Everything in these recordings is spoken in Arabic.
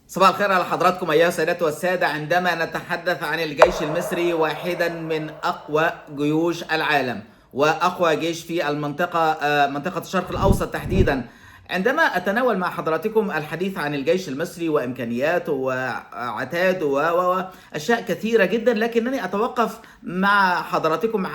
صباح الخير على حضراتكم أيها السادة والسادة. عندما نتحدث عن الجيش المصري، واحدا من أقوى جيوش العالم وأقوى جيش في المنطقة، منطقة الشرق الأوسط تحديدا. عندما أتناول مع حضراتكم الحديث عن الجيش المصري وإمكانياته وعتاده وأشياء كثيرة جدا، لكنني أتوقف مع حضراتكم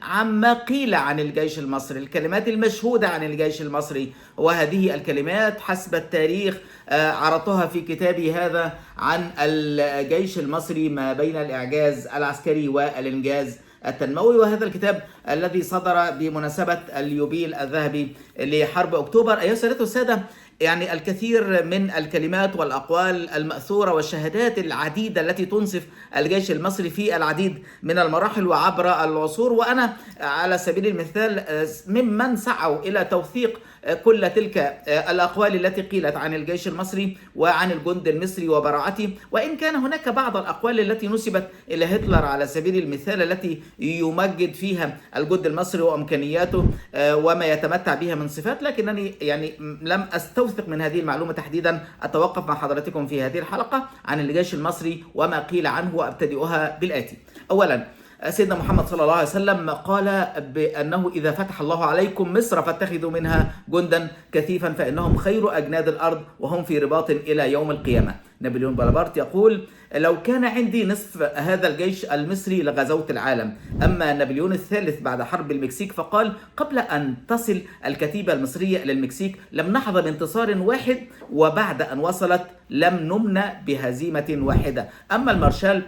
عن ما قيل عن الجيش المصري، الكلمات المشهودة عن الجيش المصري. وهذه الكلمات حسب التاريخ عرضتها في كتابي هذا عن الجيش المصري ما بين الإعجاز العسكري والإنجاز التنموي. وهذا الكتاب الذي صدر بمناسبة اليوبيل الذهبي لحرب أكتوبر. أيها السادة والسادة، يعني الكثير من الكلمات والأقوال المأثورة والشهادات العديدة التي تنصف الجيش المصري في العديد من المراحل وعبر العصور، وأنا على سبيل المثال ممن سعوا إلى توثيق كل تلك الأقوال التي قيلت عن الجيش المصري وعن الجند المصري وبراعته. وإن كان هناك بعض الأقوال التي نسبت إلى هتلر على سبيل المثال، التي يمجد فيها الجند المصري وإمكانياته وما يتمتع بها من صفات، لكنني يعني لم أستوثق من هذه المعلومة تحديدا. أتوقف مع حضراتكم في هذه الحلقة عن الجيش المصري وما قيل عنه، وأبتدئها بالآتي. أولا، سيدنا محمد صلى الله عليه وسلم قال بأنه إذا فتح الله عليكم مصر فاتخذوا منها جندا كثيفا فإنهم خير أجناد الأرض وهم في رباط إلى يوم القيامة. نابليون بونابرت يقول: لو كان عندي نصف هذا الجيش المصري لغزوت العالم. أما نابليون الثالث بعد حرب المكسيك فقال: قبل أن تصل الكتيبة المصرية إلى المكسيك لم نحظى بانتصار واحد، وبعد أن وصلت لم نمنى بهزيمة واحدة. أما المارشال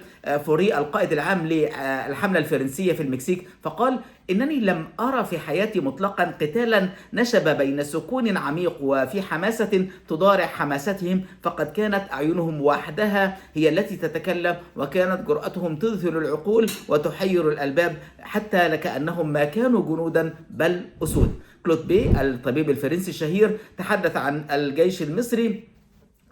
فوري القائد العام للحملة الفرنسية في المكسيك فقال: إنني لم أرى في حياتي مطلقا قتالا نشب بين سكون عميق وفي حماسة تضارع حماستهم، فقد كانت أعينهم وحدها هي التي تتكلم، وكانت جرأتهم تذهل العقول وتحير الألباب، حتى لكأنهم ما كانوا جنودا بل أسود. كلود بي الطبيب الفرنسي الشهير تحدث عن الجيش المصري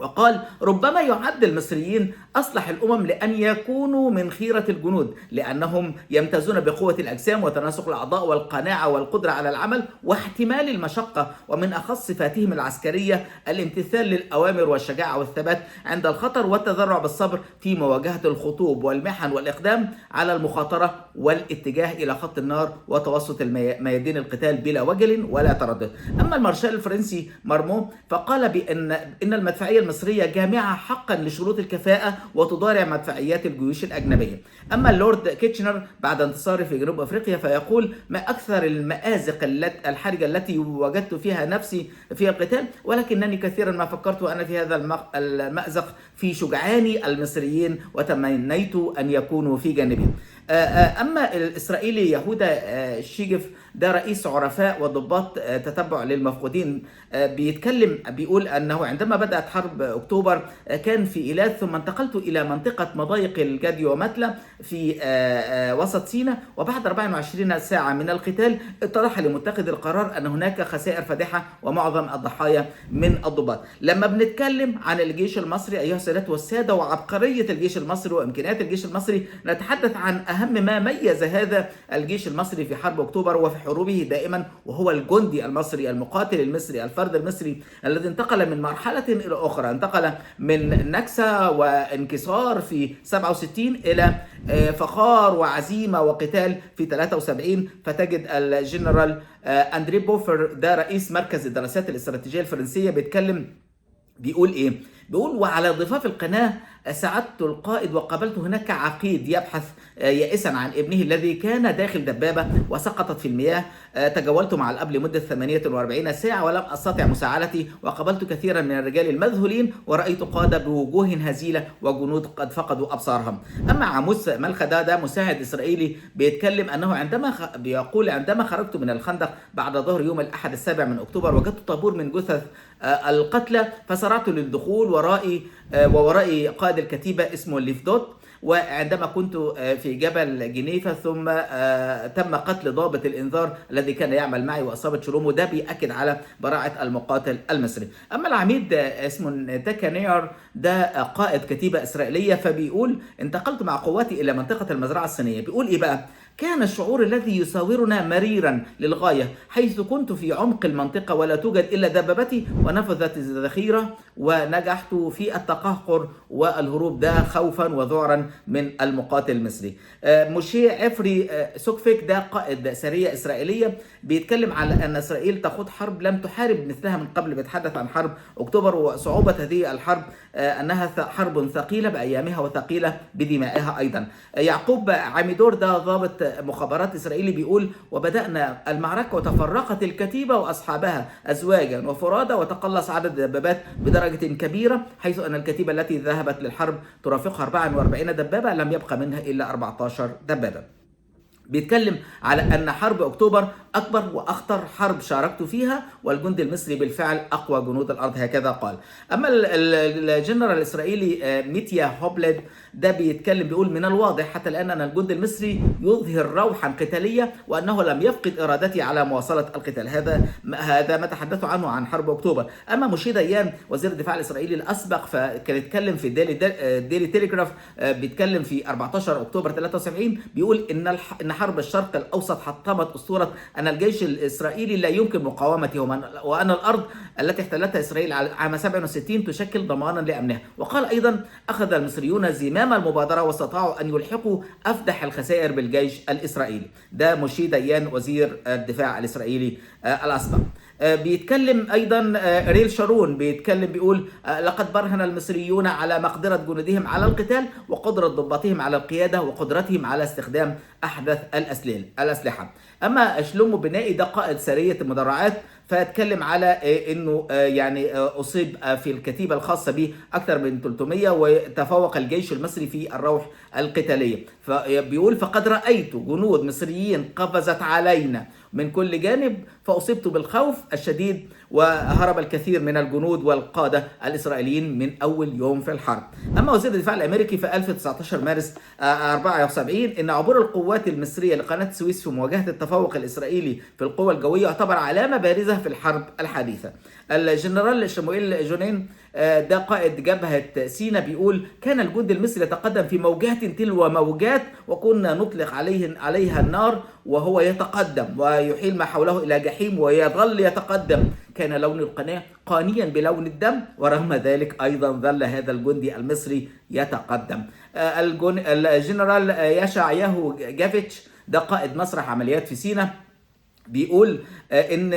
وقال: ربما يعد المصريين أصلح الأمم لأن يكونوا من خيرة الجنود، لأنهم يمتازون بقوة الأجسام وتناسق الأعضاء والقناعة والقدرة على العمل واحتمال المشقة، ومن أخص صفاتهم العسكرية الامتثال للأوامر والشجاعة والثبات عند الخطر والتذرع بالصبر في مواجهة الخطوب والمحن والإقدام على المخاطرة والاتجاه إلى خط النار وتوسط ميادين القتال بلا وجل ولا تردد. أما المارشال الفرنسي مارمون فقال بأن المدفعية المصرية جامعة حقا لشروط الكفاءة وتضارع مدفعيات الجيوش الأجنبية. أما اللورد كيتشنر بعد انتصاره في جنوب أفريقيا فيقول: ما أكثر المآزق الحرجة التي وجدت فيها نفسي في القتال، ولكنني كثيرا ما فكرت وأنا في هذا المأزق في شجعان المصريين وتمنيت أن يكونوا في جانبي. أما الإسرائيلي يهودا شيجف، ده رئيس عرفاء وضباط تتبع للمفقودين، بيتكلم بيقول أنه عندما بدأت حرب أكتوبر كان في إيلات، ثم انتقلت إلى منطقة مضايق الجدي ومتلة في وسط سيناء، وبعد 24 ساعة من القتال اتضح لمتخذ القرار أن هناك خسائر فادحة ومعظم الضحايا من الضباط. لما بنتكلم عن الجيش المصري أيها السادة والسادة وعبقرية الجيش المصري وإمكانيات الجيش المصري، نتحدث عن أهم ما ميز هذا الجيش المصري في حرب أكتوبر وفي حروبه دائما، وهو الجندي المصري المقاتل المصري الفرد المصري الذي انتقل من مرحلة إلى أخرى، انتقل من نكسة وانكسار في 67 إلى فخار وعزيمة وقتال في 73. فتجد الجنرال أندري بوفر، ده رئيس مركز الدراسات الاستراتيجية الفرنسية، بيتكلم بيقول إيه؟ بيقول: وعلى ضفاف القناة ساعدت القائد وقابلت هناك عقيد يبحث يائسا عن ابنه الذي كان داخل دبابة وسقطت في المياه. تجولت مع الأب لمدة 48 ساعة ولم أستطع مساعدتي، وقابلت كثيرا من الرجال المذهولين ورأيت قادة بوجوه هزيلة وجنود قد فقدوا أبصارهم. أما عاموس ملخدا، ده مساعد إسرائيلي، بيتكلم أنه بيقول: عندما خرجت من الخندق بعد ظهر يوم الأحد 7 من أكتوبر وجدت طابور من جثث القتلى، فسرعت للدخول وورائي قائد الكتيبة اسمه ليفدوت. وعندما كنت في جبل جنيفة ثم تم قتل ضابط الإنذار الذي كان يعمل معي وإصابة شرومه، ده بيأكد على براعة المقاتل المصري. أما العميد اسمه تاكانير، ده قائد كتيبة إسرائيلية، فبيقول: انتقلت مع قواتي إلى منطقة المزرعة الصينية. بيقول إيه بقى؟ كان الشعور الذي يساورنا مريرا للغاية، حيث كنت في عمق المنطقة ولا توجد إلا دبابتي ونفذت الذخيرة، ونجحت في التقهقر والهروب ده خوفا وذعرا من المقاتل المصري. موشي عفري سوكفيك ده قائد سرية إسرائيلية بيتكلم على أن إسرائيل تخوض حرب لم تحارب مثلها من قبل. بيتحدث عن حرب أكتوبر وصعوبة هذه الحرب، أنها حرب ثقيلة بأيامها وثقيلة بدمائها أيضا. يعقوب عميدور ده ضابط مخابرات إسرائيلي بيقول: وبدأنا المعركة وتفرقت الكتيبة وأصحابها أزواجا وفرادى، وتقلص عدد الدبابات بدرجة كبيرة، حيث أن الكتيبة التي ذهبت للحرب ترافقها 44 دبابة، لم يبقى منها إلا 14 دبابة. بيتكلم على أن حرب أكتوبر أكبر وأخطر حرب شاركت فيها، والجندي المصري بالفعل أقوى جنود الأرض، هكذا قال. أما الجنرال الإسرائيلي ميتيا هوبلد ده بيتكلم بيقول: من الواضح حتى الآن أن الجندي المصري يظهر روحا قتالية، وأنه لم يفقد إرادته على مواصلة القتال. هذا ما تحدثوا عنه عن حرب أكتوبر. أما موشي ديان وزير الدفاع الإسرائيلي الأسبق فكان يتكلم في ديلي تيليجراف، بيتكلم في 14 أكتوبر 73، بيقول إن حرب الشرق الأوسط حطمت أسطورة أن الجيش الإسرائيلي لا يمكن مقاومته، وأن الأرض التي احتلتها إسرائيل عام 67 تشكل ضمانا لأمنها. وقال أيضا: أخذ المصريون زمام المبادرة واستطاعوا أن يلحقوا أفدح الخسائر بالجيش الإسرائيلي. ده موشي ديان وزير الدفاع الإسرائيلي الأسبق. بيتكلم أيضا ريل شارون، بيتكلم بيقول: لقد برهن المصريون على مقدرة جنودهم على القتال، وقدرة ضباطهم على القيادة، وقدرتهم على استخدام أحدث الأسلحة. أما شلومو بنائي ده قائد سرية المدرعات، فاتكلم على انه يعني اصيب في الكتيبه الخاصه به اكثر من 300، وتفوق الجيش المصري في الروح القتاليه. فبيقول: فقد رايت جنود مصريين قفزت علينا من كل جانب، فاصبت بالخوف الشديد، وهرب الكثير من الجنود والقاده الاسرائيليين من اول يوم في الحرب. اما وزير الدفاع الامريكي في 19 مارس 74 ان عبور القوات المصريه لقناه السويس في مواجهه التفوق الاسرائيلي في القوى الجويه يعتبر علامه بارزه في الحرب الحديثة. الجنرال شموئيل جونين ده قائد جبهة سينا بيقول: كان الجند المصري يتقدم في موجات تلو موجات، وكنا نطلق عليها النار وهو يتقدم ويحيل ما حوله إلى جحيم ويظل يتقدم. كان لون القناة قانيا بلون الدم، ورغم ذلك أيضا ظل هذا الجندي المصري يتقدم. الجنرال ياشعياهو جافيتش ده قائد مسرح عمليات في سينا بيقول ان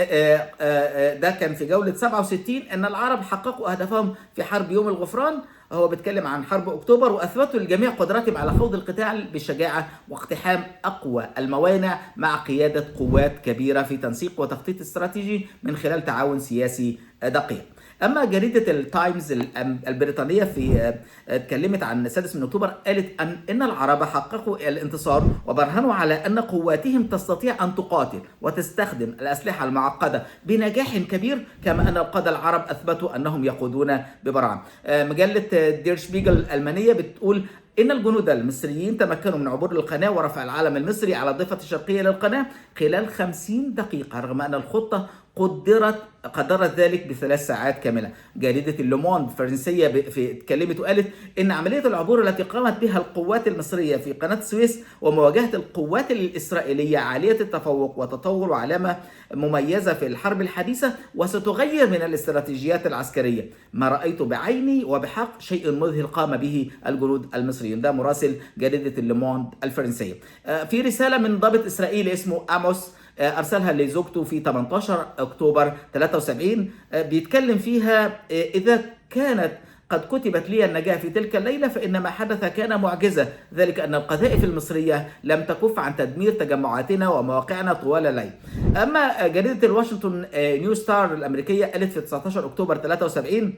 ده كان في جولة 67 ان العرب حققوا اهدافهم في حرب يوم الغفران. هو بيتكلم عن حرب اكتوبر، واثبتوا للجميع قدرتهم على خوض القتال بشجاعة واقتحام اقوى الموانع مع قيادة قوات كبيرة في تنسيق وتخطيط استراتيجي من خلال تعاون سياسي دقيق. اما جريده التايمز البريطانيه في اتكلمت عن 6 اكتوبر، قالت ان العرب حققوا الانتصار وبرهنوا على ان قواتهم تستطيع ان تقاتل وتستخدم الاسلحه المعقده بنجاح كبير، كما ان القاده العرب اثبتوا انهم يقودون ببراعه. مجله دير شبيجل الالمانيه بتقول إن الجنود المصريين تمكنوا من عبور القناة ورفع العلم المصري على الضفة الشرقية للقناة خلال 50 دقيقة، رغم أن الخطة قدرت ذلك ب3 ساعات كاملة. جريدة اللوموند الفرنسية اتكلمت وقالت إن عملية العبور التي قامت بها القوات المصرية في قناة السويس ومواجهة القوات الإسرائيلية عالية التفوق وتطور علامة مميزة في الحرب الحديثة، وستغير من الاستراتيجيات العسكرية. ما رأيت بعيني وبحق شيء مذهل قام به الجنود المصريين. ده مراسل جريدة اللوموند الفرنسية. في رسالة من ضابط إسرائيلي اسمه أموس أرسلها لزوجته في 18 أكتوبر 73، بيتكلم فيها: إذا كانت قد كتبت لي النجاة في تلك الليلة فإن ما حدث كان معجزة، ذلك أن القذائف المصرية لم تكف عن تدمير تجمعاتنا ومواقعنا طوال الليل. أما جريدة الواشنطن نيو ستار الأمريكية قالت في 19 أكتوبر 73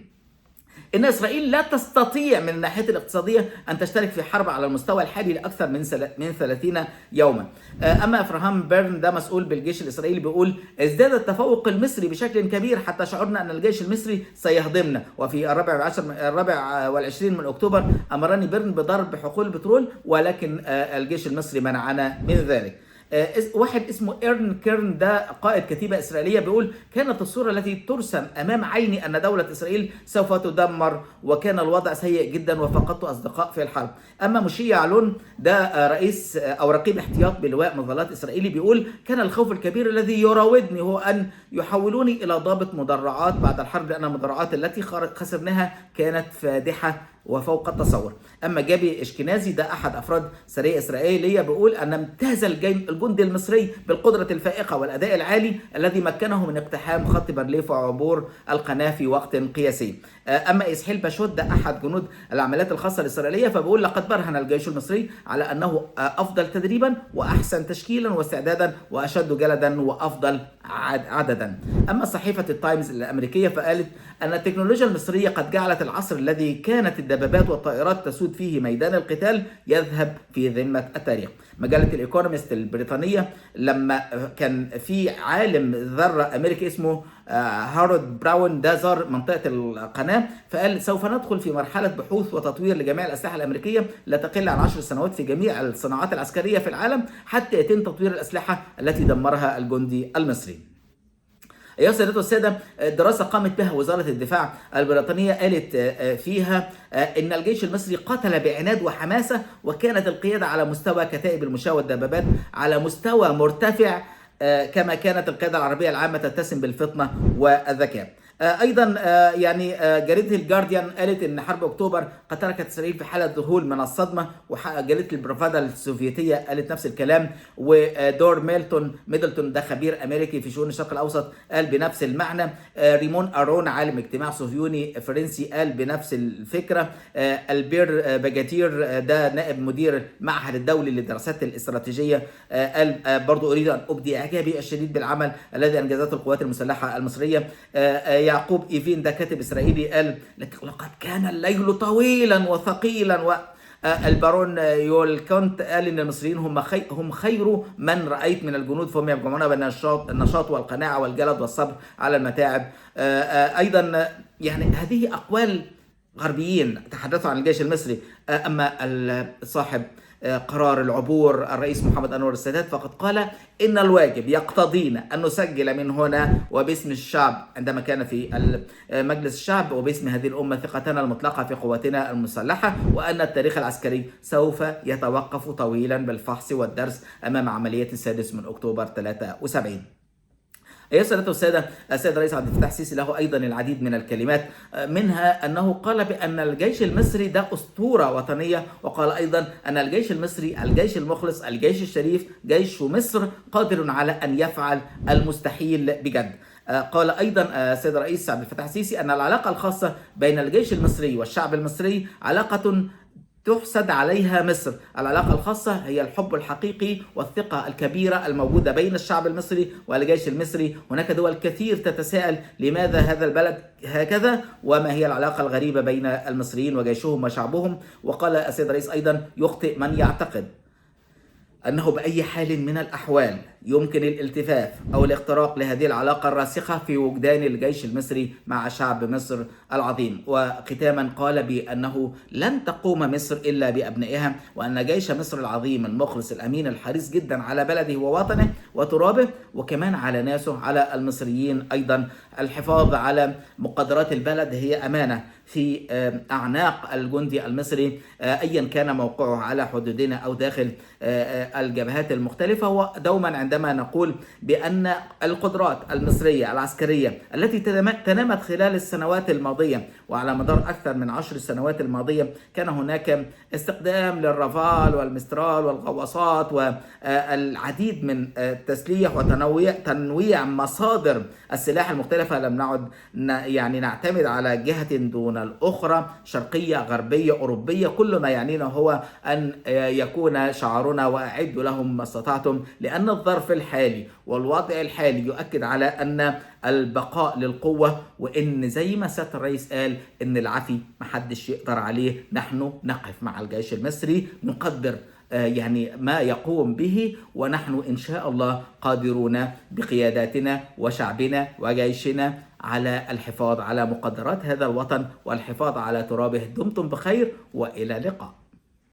إن إسرائيل لا تستطيع من الناحية الاقتصادية أن تشترك في حرب على المستوى الحالي لأكثر من 30 يوما. أما إفراهام بيرن ده مسؤول بالجيش الإسرائيلي بيقول: ازداد التفوق المصري بشكل كبير حتى شعرنا أن الجيش المصري سيهضمنا. وفي 24 من أكتوبر أمرني بيرن بضرب حقول البترول، ولكن الجيش المصري منعنا من ذلك. واحد اسمه إيرن كيرن، ده قائد كتيبة إسرائيلية، بيقول كانت الصورة التي ترسم أمام عيني أن دولة إسرائيل سوف تدمر، وكان الوضع سيء جدا وفقدت أصدقاء في الحرب. أما موشي يعلون، ده رئيس أو رقيب احتياط بلواء مظلات إسرائيلي، بيقول كان الخوف الكبير الذي يراودني هو أن يحولوني إلى ضابط مدرعات بعد الحرب، لأن المدرعات التي خسرناها كانت فادحة وفوق التصور. اما جابي اشكنازي، ده احد افراد سريه اسرائيليه، بيقول ان امتاز الجندي المصري بالقدره الفائقه والاداء العالي الذي مكنه من اقتحام خط بارليف وعبور القناه في وقت قياسي. اما اسحيل باشوت، ده احد جنود العمليات الخاصه الاسرائيليه، فبيقول لقد برهن الجيش المصري على انه افضل تدريبا واحسن تشكيلا واستعدادا واشد جلدا وافضل عددا. اما صحيفه التايمز الامريكيه فقالت ان التكنولوجيا المصريه قد جعلت العصر الذي كانت الدبابات والطائرات تسود فيه ميدان القتال يذهب في ذمه التاريخ. مجله الايكونومست البريطانيه لما كان في عالم ذره امريكي اسمه هارود براون، ده زار منطقه القناه، فقال سوف ندخل في مرحله بحوث وتطوير لجميع الاسلحه الامريكيه لا تقل عن 10 سنوات في جميع الصناعات العسكريه في العالم حتى يتم تطوير الاسلحه التي دمرها الجندي المصري. أيها السادة والسادة، دراسة قامت بها وزارة الدفاع البريطانية قالت فيها إن الجيش المصري قاتل بعناد وحماسة، وكانت القيادة على مستوى كتائب المشاة والدبابات على مستوى مرتفع، كما كانت القيادة العربية العامة تتسم بالفطنة والذكاء. ايضا يعني جريده الجارديان قالت ان حرب اكتوبر قد تركت اسرائيل في حاله ذهول من الصدمه، وجريده البروفادا السوفيتيه قالت نفس الكلام، ودور ميدلتون ده خبير امريكي في شؤون الشرق الاوسط قال بنفس المعنى، ريمون ارون عالم اجتماع صهيوني فرنسي قال بنفس الفكره، البير باجاتير ده نائب مدير المعهد الدولي للدراسات الاستراتيجيه قال برضو اريد ان ابدي اعجابي الشديد بالعمل الذي انجزته القوات المسلحه المصريه. يعقوب إيفين ده كاتب إسرائيلي قال لقد كان الليل طويلا وثقيلا. البارون يول كونت قال ان المصريين هم خير من رايت من الجنود، فهم يجمعون بين النشاط والقناعه والجلد والصبر على المتاعب. ايضا يعني هذه اقوال غربيين تحدثوا عن الجيش المصري. اما صاحب قرار العبور الرئيس محمد أنور السادات فقد قال إن الواجب يقتضينا أن نسجل من هنا وباسم الشعب عندما كان في مجلس الشعب وباسم هذه الأمة ثقتنا المطلقة في قواتنا المسلحة، وأن التاريخ العسكري سوف يتوقف طويلا بالفحص والدرس أمام عملية السادس من أكتوبر 73. أيها السادة والسادة، السيد الرئيس عبد الفتاح السيسي له أيضا العديد من الكلمات، منها أنه قال بأن الجيش المصري ده أسطورة وطنية، وقال أيضا أن الجيش المصري الجيش المخلص الجيش الشريف جيش مصر قادر على أن يفعل المستحيل بجد. قال أيضا السيد الرئيس عبد الفتاح السيسي أن العلاقة الخاصة بين الجيش المصري والشعب المصري علاقة تحسد عليها مصر. العلاقة الخاصة هي الحب الحقيقي والثقة الكبيرة الموجودة بين الشعب المصري والجيش المصري. هناك دول كثير تتساءل لماذا هذا البلد هكذا، وما هي العلاقة الغريبة بين المصريين وجيشهم وشعبهم. وقال السيد الرئيس أيضا يخطئ من يعتقد أنه بأي حال من الأحوال يمكن الالتفاف أو الاختراق لهذه العلاقة الراسخة في وجدان الجيش المصري مع شعب مصر العظيم. وختاما قال بأنه لن تقوم مصر إلا بأبنائها، وأن جيش مصر العظيم المخلص الأمين الحريص جدا على بلده ووطنه وترابه وكمان على ناسه على المصريين أيضا. الحفاظ على مقدرات البلد هي أمانة في أعناق الجندي المصري أيا كان موقعه على حدودنا أو داخل الجبهات المختلفة. ودوما عندما نقول بأن القدرات المصرية العسكرية التي تنامت خلال السنوات الماضية وعلى مدار أكثر من 10 سنوات الماضية كان هناك استخدام للرافال والمسترال والغواصات والعديد من التسليح وتنويع مصادر السلاح المختلفة. لم نعد يعني نعتمد على جهة دون الأخرى، شرقية غربية أوروبية، كل ما يعنينا هو أن يكون شعارنا وأعدوا لهم ما استطعتم، لأن الظرف الحالي والوضع الحالي يؤكد على أن البقاء للقوة، وإن زي ما سيادة الرئيس قال إن العفي محدش يقدر عليه. نحن نقف مع الجيش المصري، نقدر يعني ما يقوم به، ونحن إن شاء الله قادرون بقياداتنا وشعبنا وجيشنا على الحفاظ على مقدرات هذا الوطن والحفاظ على ترابه. دمتم بخير وإلى اللقاء.